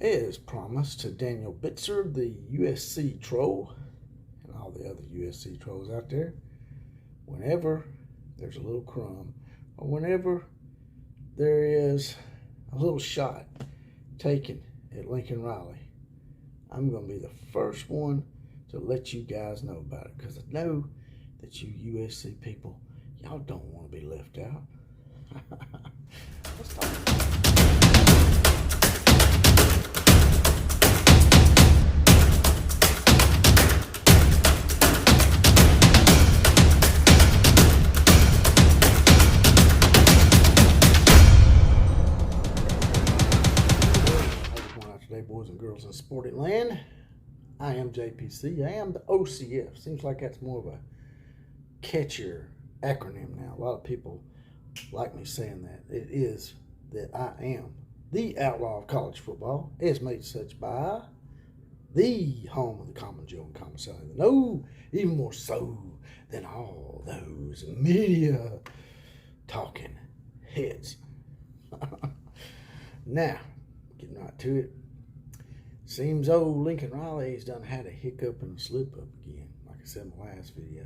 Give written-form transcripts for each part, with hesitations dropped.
As promised to Daniel Bitzer, the USC troll, and all the other USC trolls out there, whenever there's a little crumb, or whenever there is a little shot taken at Lincoln Riley, I'm going to be the first one to let you guys know about it, because I know that you USC people, y'all don't want to be left out. Let's talk about it. Boys and girls in sporting land. I am JPC. I am the OCF. Seems like that's more of a catchier acronym now. A lot of people like me saying that. It is that I am the outlaw of college football, as made such by the home of the common Joe and common Sally. No, even more so than all those media talking heads. Now, getting right to it. Seems old Lincoln Riley's done had a hiccup and a slip up again, like I said in my last video.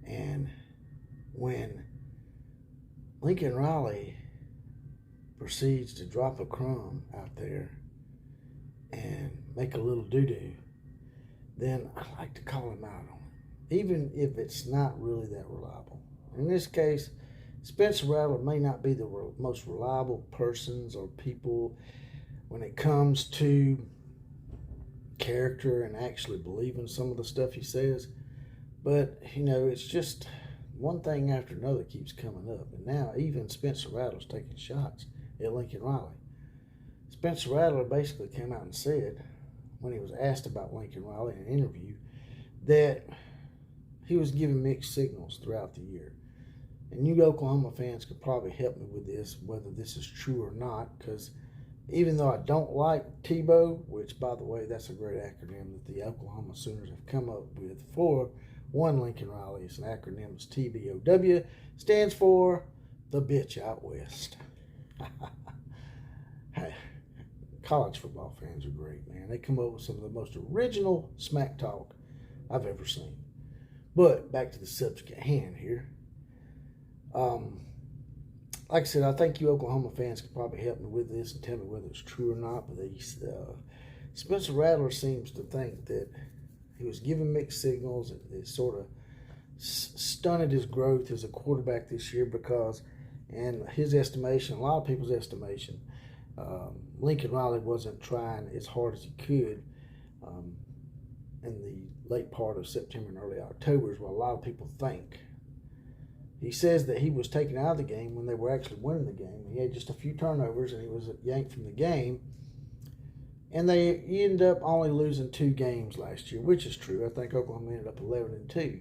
And when Lincoln Riley proceeds to drop a crumb out there and make a little doo-doo, then I like to call him out on it, even if it's not really that reliable. In this case, Spencer Rattler may not be the most reliable persons or people when it comes to character and actually believing some of the stuff he says, but it's just one thing after another keeps coming up, and now even Spencer Rattler's taking shots at Lincoln Riley. Spencer Rattler basically came out and said, when he was asked about Lincoln Riley in an interview, that he was giving mixed signals throughout the year. And you Oklahoma fans could probably help me with this, whether this is true or not, because even though I don't like TBOW, which, by the way, that's a great acronym that the Oklahoma Sooners have come up with for one Lincoln Riley. It's an acronym. It's TBOW. Stands for the bitch out west. Hey, college football fans are great, man. They come up with some of the most original smack talk I've ever seen. But back to the subject at hand here. Like I said, I think you Oklahoma fans could probably help me with this and tell me whether it's true or not. But Spencer Rattler seems to think that he was giving mixed signals. It sort of stunted his growth as a quarterback this year because, in his estimation, a lot of people's estimation, Lincoln Riley wasn't trying as hard as he could in the late part of September and early October is what a lot of people think. He says that he was taken out of the game when they were actually winning the game. He had just a few turnovers and he was yanked from the game. And they ended up only losing 2 games last year, which is true. I think Oklahoma ended up 11-2.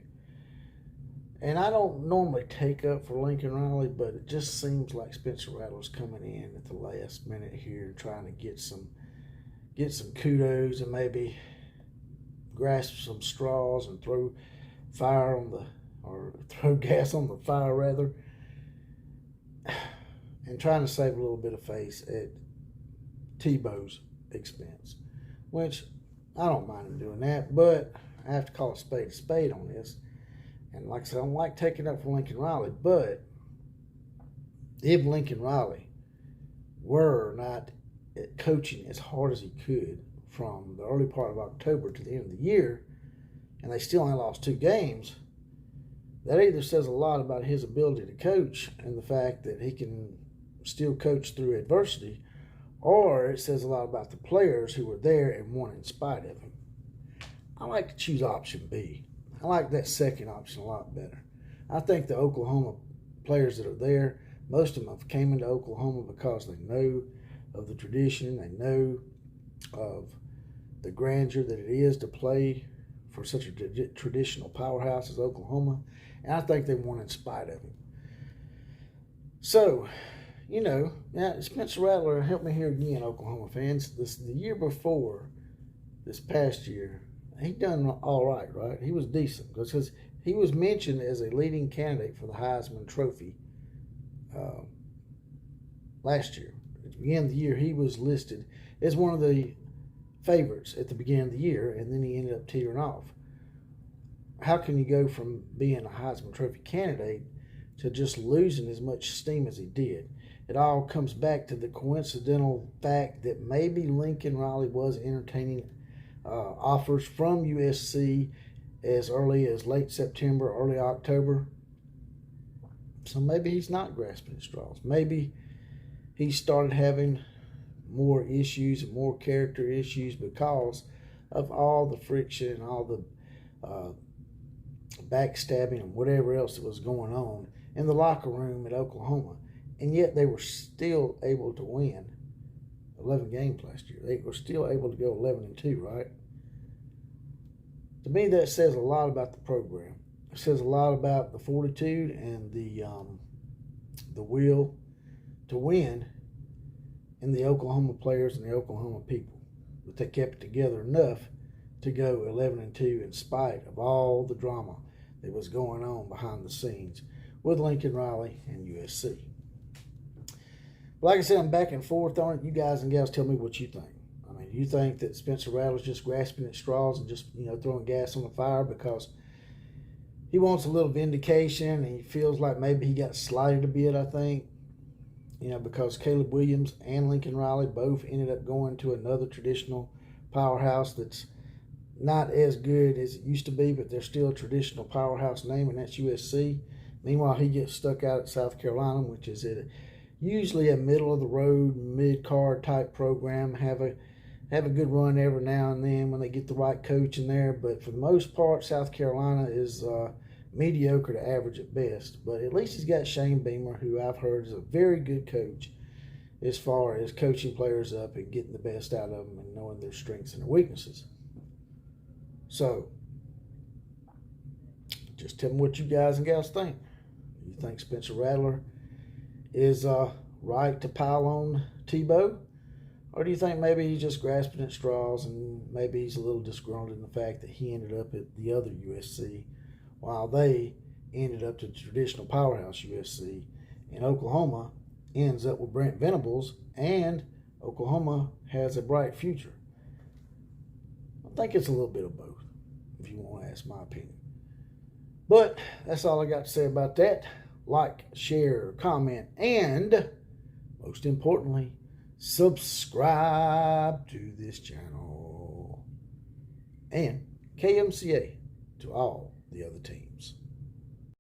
And I don't normally take up for Lincoln Riley, but it just seems like Spencer Rattler's coming in at the last minute here and trying to get some kudos and maybe grasp some straws and throw gas on the fire rather, and trying to save a little bit of face at TBOW's expense, which I don't mind him doing that, but I have to call a spade on this. And like I said, I don't like taking up for Lincoln Riley, but if Lincoln Riley were not coaching as hard as he could from the early part of October to the end of the year, and they still only lost 2 games, that either says a lot about his ability to coach and the fact that he can still coach through adversity, or it says a lot about the players who were there and won in spite of him. I like to choose option B. I like that second option a lot better. I think the Oklahoma players that are there, most of them have came into Oklahoma because they know of the tradition, they know of the grandeur that it is to play for such a traditional powerhouse as Oklahoma, and I think they won in spite of him. So, Spencer Rattler, help me here again, Oklahoma fans. The year before, this past year, he done all right, right? He was decent because he was mentioned as a leading candidate for the Heisman Trophy last year. beginning of the year, he was listed as one of the favorites at the beginning of the year, and then he ended up teetering off. How can you go from being a Heisman Trophy candidate to just losing as much steam as he did? It all comes back to the coincidental fact that maybe Lincoln Riley was entertaining offers from USC as early as late September, early October. So maybe he's not grasping at straws. Maybe he started having more issues and more character issues because of all the friction and all the backstabbing and whatever else that was going on in the locker room at Oklahoma. And yet they were still able to win 11 games last year. They were still able to go 11-2, right? To me, that says a lot about the program. It says a lot about the fortitude and the will to win in the Oklahoma players and the Oklahoma people. But they kept it together enough to go 11-2 in spite of all the drama that was going on behind the scenes with Lincoln Riley and USC. Like I said, I'm back and forth on it. You guys and gals tell me what you think. I mean, you think that Spencer Rattler's just grasping at straws and just, throwing gas on the fire because he wants a little vindication and he feels like maybe he got slighted a bit, I think. Because Caleb Williams and Lincoln Riley both ended up going to another traditional powerhouse that's not as good as it used to be, but they're still a traditional powerhouse name, and that's USC. Meanwhile, he gets stuck out at South Carolina, which is usually a middle-of-the-road, mid-card type program. Have a good run every now and then when they get the right coach in there, but for the most part, South Carolina is mediocre to average at best. But at least he's got Shane Beamer, who I've heard is a very good coach as far as coaching players up and getting the best out of them and knowing their strengths and their weaknesses. So, just tell me what you guys and gals think. You think Spencer Rattler is right to pile on TBOW? Or do you think maybe he's just grasping at straws and maybe he's a little disgruntled in the fact that he ended up at the other USC while they ended up to the traditional powerhouse USC, and Oklahoma ends up with Brent Venables, and Oklahoma has a bright future? I think it's a little bit of both, if you want to ask my opinion. But that's all I got to say about that. Like, share, comment, and most importantly, subscribe to this channel. And KMCA to all the other teams.